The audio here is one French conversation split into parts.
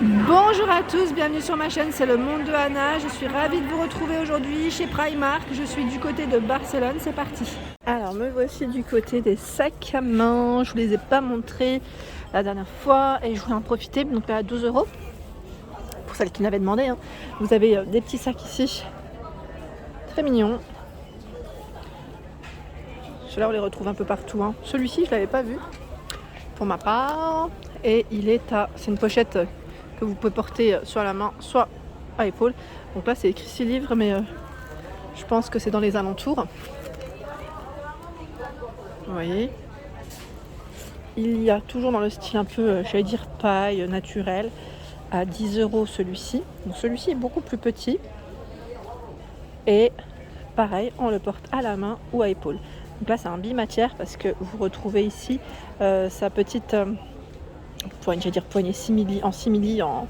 Bonjour à tous, bienvenue sur ma chaîne, c'est le monde de Anna. Je suis ravie de vous retrouver aujourd'hui chez Primark. Je suis du côté de Barcelone, c'est parti. Alors me voici du côté des sacs à main. Je vous les ai pas montrés la dernière fois et je voulais en profiter. Donc là à 12 €. Pour celles qui m'avaient demandé, hein. Vous avez des petits sacs ici, très mignons. Ceux-là on les retrouve un peu partout, hein. Celui-ci je l'avais pas vu pour ma part. Et c'est une pochette que vous pouvez porter soit à la main, soit à l'épaule. Donc là, c'est écrit 6 livres, mais je pense que c'est dans les alentours. Vous voyez. Il y a toujours dans le style un peu, j'allais dire paille, naturel, à 10 € celui-ci. Donc celui-ci est beaucoup plus petit. Et pareil, on le porte à la main ou à épaule. Donc là, c'est un bimatière parce que vous retrouvez ici sa petite... poignée simili, en simili, en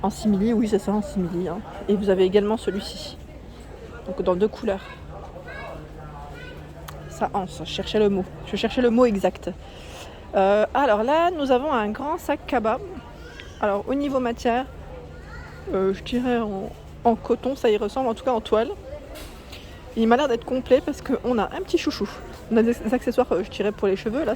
simili, oui c'est ça, en simili, hein. Et vous avez également celui-ci, donc dans 2 couleurs. Ça anse, je cherchais le mot exact. Alors là, nous avons un grand sac cabas. Alors au niveau matière, je dirais en coton, ça y ressemble, en tout cas en toile. Il m'a l'air d'être complet parce qu'on a un petit chouchou. On a des accessoires, je dirais, pour les cheveux. Là,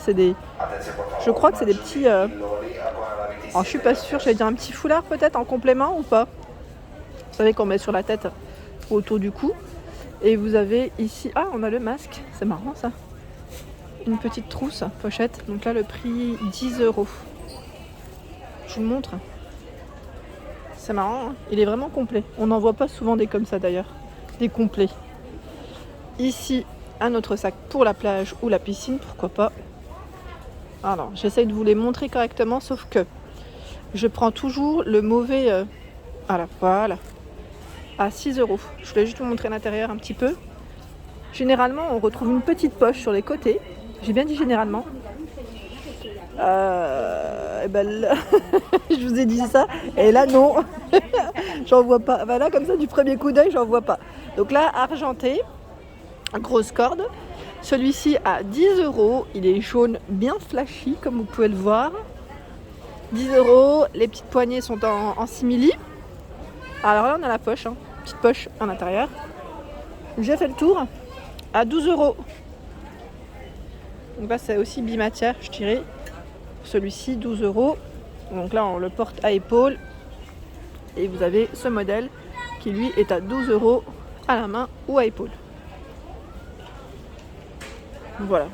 je crois que c'est des petits... Alors, je suis pas sûre, j'allais dire un petit foulard peut-être en complément ou pas. Vous savez qu'on met sur la tête ou autour du cou. Et vous avez ici... Ah, on a le masque, c'est marrant ça. Une petite trousse, pochette. Donc là, le prix 10 €. Je vous le montre. C'est marrant, hein, il est vraiment complet. On n'en voit pas souvent des comme ça d'ailleurs. Des complets. Ici, un autre sac pour la plage ou la piscine, pourquoi pas. Alors, j'essaye de vous les montrer correctement, sauf que je prends toujours le mauvais... voilà, à 6 €. Je voulais juste vous montrer l'intérieur un petit peu. Généralement, on retrouve une petite poche sur les côtés. J'ai bien dit généralement. Et ben là, je vous ai dit ça, et là non, j'en vois pas. Ben là, comme ça, du premier coup d'œil, j'en vois pas. Donc là, argenté, grosse corde. Celui-ci à 10 €. Il est jaune, bien flashy, comme vous pouvez le voir. 10 €. Les petites poignées sont en simili. Alors là, on a la poche, hein. Petite poche à l'intérieur. J'ai fait le tour à 12 €. Donc là, c'est aussi bimatière, je dirais. Celui-ci, 12 €. Donc là, on le porte à épaule. Et vous avez ce modèle qui, lui, est à 12 € à la main ou à épaule. Voilà.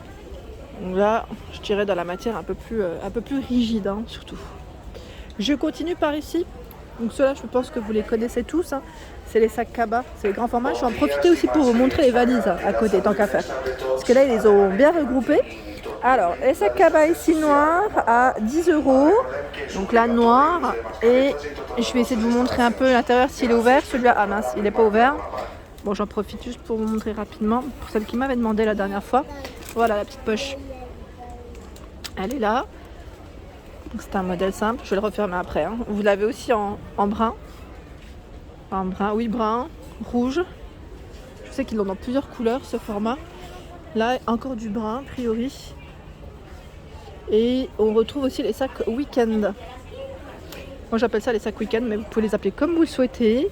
Donc là, je dirais dans la matière un peu plus rigide, hein, surtout. Je continue par ici. Donc ceux-là, je pense que vous les connaissez tous, hein. C'est les sacs cabas, c'est les grands formats. Je vais en profiter aussi pour vous montrer les valises à côté, tant qu'à faire. Parce que là, ils les ont bien regroupés. Alors, les sacs cabas ici noirs à 10 €. Donc là, noir. Et je vais essayer de vous montrer un peu l'intérieur s'il est ouvert. Celui-là, ah mince, il n'est pas ouvert. Bon, j'en profite juste pour vous montrer rapidement. Pour celle qui m'avait demandé la dernière fois. Voilà la petite poche. Elle est là. C'est un modèle simple. Je vais le refermer après, hein. Vous l'avez aussi en brun. En brun, oui, brun, rouge. Je sais qu'ils l'ont dans plusieurs couleurs, ce format. Là, encore du brun, a priori. Et on retrouve aussi les sacs week-end. Moi, j'appelle ça les sacs week-end, mais vous pouvez les appeler comme vous le souhaitez.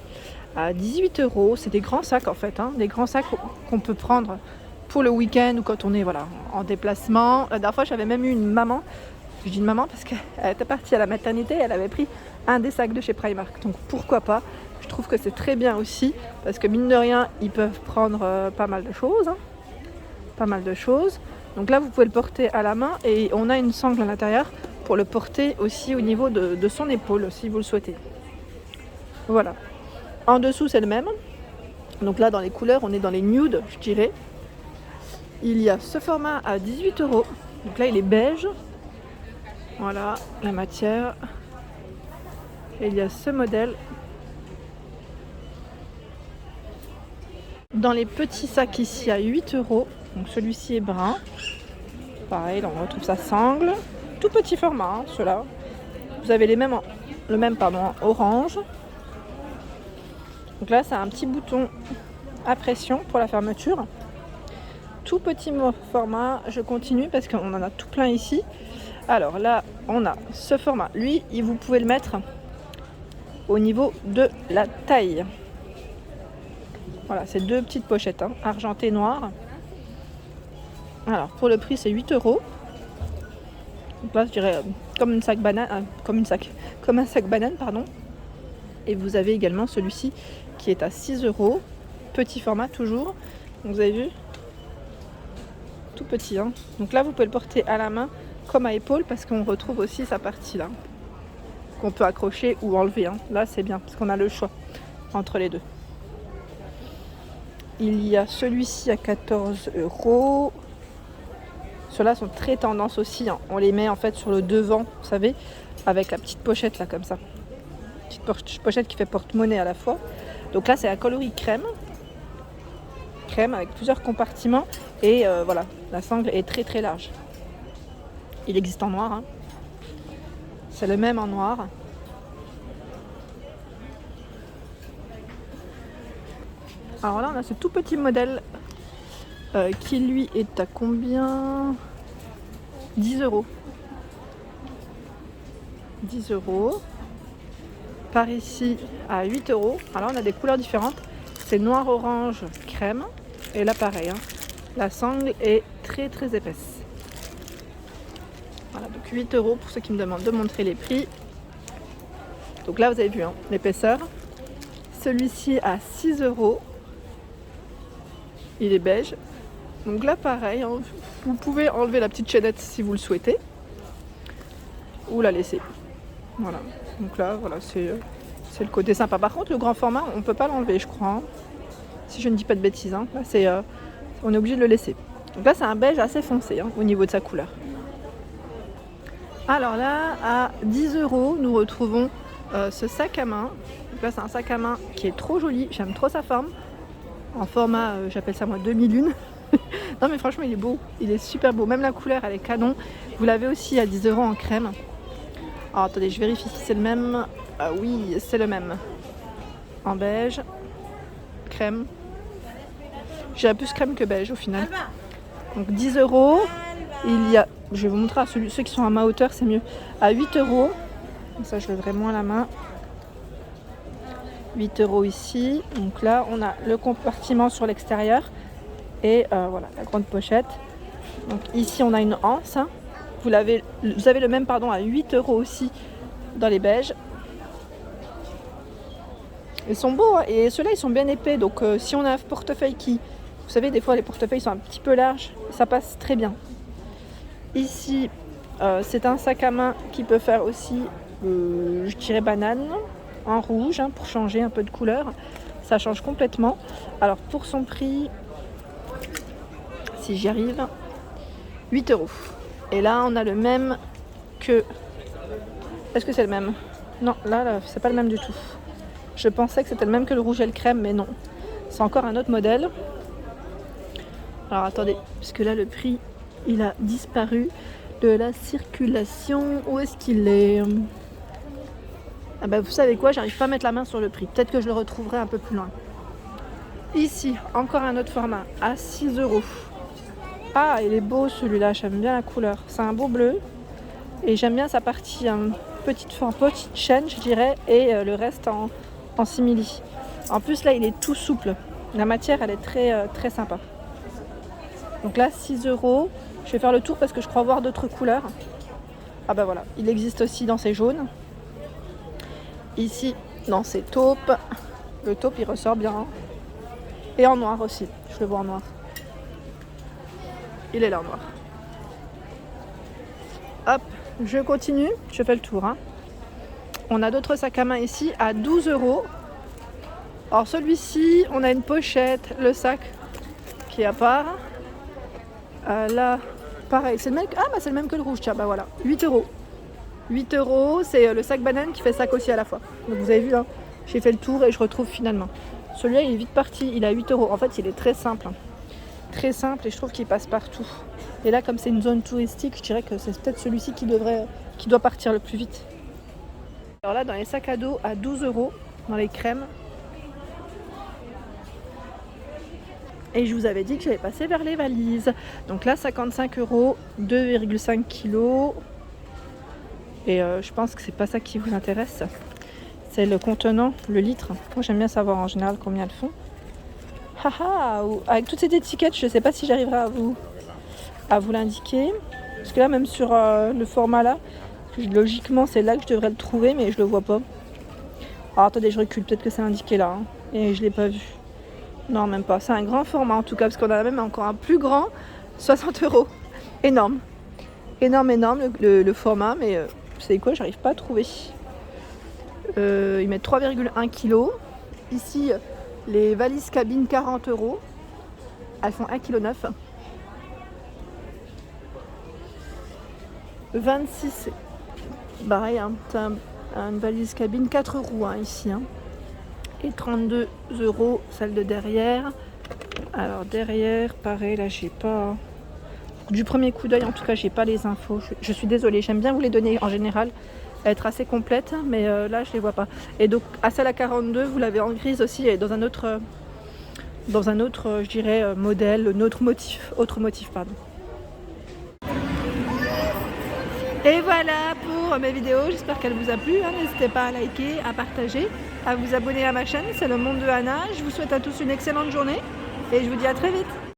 À 18 €. C'est des grands sacs, en fait, hein. Des grands sacs qu'on peut prendre pour le week-end ou quand on est en déplacement. La dernière fois, j'avais même eu une maman. Je dis une maman parce qu'elle était partie à la maternité et elle avait pris un des sacs de chez Primark. Donc pourquoi pas. Je trouve que c'est très bien aussi parce que mine de rien, ils peuvent prendre pas mal de choses, hein. Pas mal de choses. Donc là, vous pouvez le porter à la main et on a une sangle à l'intérieur pour le porter aussi au niveau de son épaule si vous le souhaitez. Voilà. En dessous, c'est le même. Donc là, dans les couleurs, on est dans les nudes, je dirais. Il y a ce format à 18 €. Donc là, il est beige. Voilà la matière. Et il y a ce modèle. Dans les petits sacs ici à 8 €. Donc celui-ci est brun. Pareil, là, on retrouve sa sangle. Tout petit format, hein, ceux-là. Vous avez le même orange. Donc là, c'est un petit bouton à pression pour la fermeture. Tout petit format. Je continue parce qu'on en a tout plein ici. Alors là, on a ce format. Lui, vous pouvez le mettre au niveau de la taille. Voilà, c'est 2 petites pochettes, hein, argenté noir. Alors, pour le prix, c'est 8 €. Donc là, je dirais comme un sac banane, pardon. Et vous avez également celui-ci qui est à 6 €. Petit format toujours. Donc, vous avez vu, tout petit, hein. Donc là, vous pouvez le porter à la main comme à épaule parce qu'on retrouve aussi sa partie là qu'on peut accrocher ou enlever, hein. Là, c'est bien parce qu'on a le choix entre les deux. Il y a celui-ci à 14 €. Ceux-là sont très tendance aussi, hein. On les met en fait sur le devant, vous savez, avec la petite pochette là comme ça. Petite pochette qui fait porte-monnaie à la fois. Donc là, c'est un coloris crème. Crème avec plusieurs compartiments. Et voilà, la sangle est très très large. Il existe en noir, hein. C'est le même en noir. Alors là, on a ce tout petit modèle qui lui est à combien? 10 €. 10 €. Par ici à 8 €. Alors on a des couleurs différentes. C'est noir, orange, crème. Et là pareil, hein. La sangle est très très épaisse. Voilà, donc 8 € pour ceux qui me demandent de montrer les prix. Donc là vous avez vu, hein, l'épaisseur. Celui-ci à 6 €. Il est beige. Donc là pareil, hein, vous pouvez enlever la petite chaînette si vous le souhaitez. Ou la laisser. Voilà. Donc là, voilà, c'est le côté sympa. Par contre, le grand format, on ne peut pas l'enlever, je crois, hein. Si je ne dis pas de bêtises, hein. Là, on est obligé de le laisser. Donc là, c'est un beige assez foncé, hein, au niveau de sa couleur. Alors là, à 10 €, nous retrouvons ce sac à main. Donc là, c'est un sac à main qui est trop joli. J'aime trop sa forme. En format, j'appelle ça moi 2001. Non mais franchement, il est beau. Il est super beau. Même la couleur, elle est canon. Vous l'avez aussi à 10 € en crème. Alors attendez, je vérifie si c'est le même. Ah oui, c'est le même. En beige, crème. J'ai plus crème que beige au final. Donc 10 €. Il y a, je vais vous montrer à ceux qui sont à ma hauteur, c'est mieux. À 8 €. Donc ça, je lèverai moins la main. 8 € ici. Donc là, on a le compartiment sur l'extérieur. Et voilà, la grande pochette. Donc ici, on a une anse, hein. Vous avez le même à 8 € aussi dans les beiges. Ils sont beaux, hein, et ceux-là ils sont bien épais. Donc si on a un portefeuille qui, vous savez, des fois les portefeuilles sont un petit peu larges, ça passe très bien. Ici, c'est un sac à main qui peut faire aussi, je dirais banane, en rouge, hein, pour changer un peu de couleur. Ça change complètement. Alors pour son prix, si j'y arrive, 8 €. Et là, on a le même que... Est-ce que c'est le même? Non, là, c'est pas le même du tout. Je pensais que c'était le même que le rouge et le crème, mais non. C'est encore un autre modèle. Alors, attendez, puisque là, le prix, il a disparu de la circulation. Où est-ce qu'il est? Ah bah, vous savez quoi? J'arrive pas à mettre la main sur le prix. Peut-être que je le retrouverai un peu plus loin. Ici, encore un autre format, à 6 €. Ah, il est beau celui-là, j'aime bien la couleur. C'est un beau bleu. Et j'aime bien sa partie petite chaîne, je dirais, et le reste en simili. En plus, là, il est tout souple. La matière, elle est très, très sympa. Donc là, 6 €. Je vais faire le tour parce que je crois voir d'autres couleurs. Ah bah voilà, il existe aussi dans ces jaunes. Ici, dans ces taupes. Le taupe, il ressort bien. Et en noir aussi, je le vois en noir. Il est là en noir. Hop, je continue, je fais le tour, hein. On a d'autres sacs à main ici à 12 €. Alors celui-ci, on a une pochette, le sac qui est à part. Là, pareil, c'est le même. Ah bah c'est le même que le rouge, tiens, bah voilà, 8 €. 8 €, c'est le sac banane qui fait sac aussi à la fois. Donc vous avez vu, hein, j'ai fait le tour et je retrouve finalement. Celui-là, il est vite parti, il est à 8 €. En fait, il est très simple. Très simple et je trouve qu'il passe partout. Et là, comme c'est une zone touristique, je dirais que c'est peut-être celui-ci qui doit partir le plus vite. Alors là, dans les sacs à dos à 12 €, dans les crèmes. Et je vous avais dit que j'allais passer vers les valises. Donc là, 55 €, 2,5 kg. Et je pense que c'est pas ça qui vous intéresse. C'est le contenant, le litre. Moi j'aime bien savoir en général combien elles font. Haha, avec toutes ces étiquettes, je ne sais pas si j'arriverai à vous l'indiquer. Parce que là, même sur le format là, logiquement c'est là que je devrais le trouver, mais je le vois pas. Alors attendez, je recule, peut-être que c'est indiqué là. Hein, et je l'ai pas vu. Non, même pas. C'est un grand format en tout cas, parce qu'on a même encore un plus grand, 60 €. Énorme. Énorme, le format, mais vous savez quoi, j'arrive pas à trouver. Ils mettent 3,1 kg. Ici, les valises cabine 40 €. Elles font 1,9 kg. 26, pareil, hein, une valise cabine 4 € hein, ici. Hein. Et 32 € celle de derrière. Alors derrière, pareil, là j'ai pas... Du premier coup d'œil, en tout cas, j'ai pas les infos. Je suis désolée, j'aime bien vous les donner en général, être assez complète, mais là je les vois pas. Et donc à celle à 42, vous l'avez en grise aussi, et dans un autre, je dirais, modèle, autre motif, pardon. Et voilà pour mes vidéos, j'espère qu'elle vous a plu. Hein. N'hésitez pas à liker, à partager, à vous abonner à ma chaîne, c'est le monde de Anna. Je vous souhaite à tous une excellente journée et je vous dis à très vite.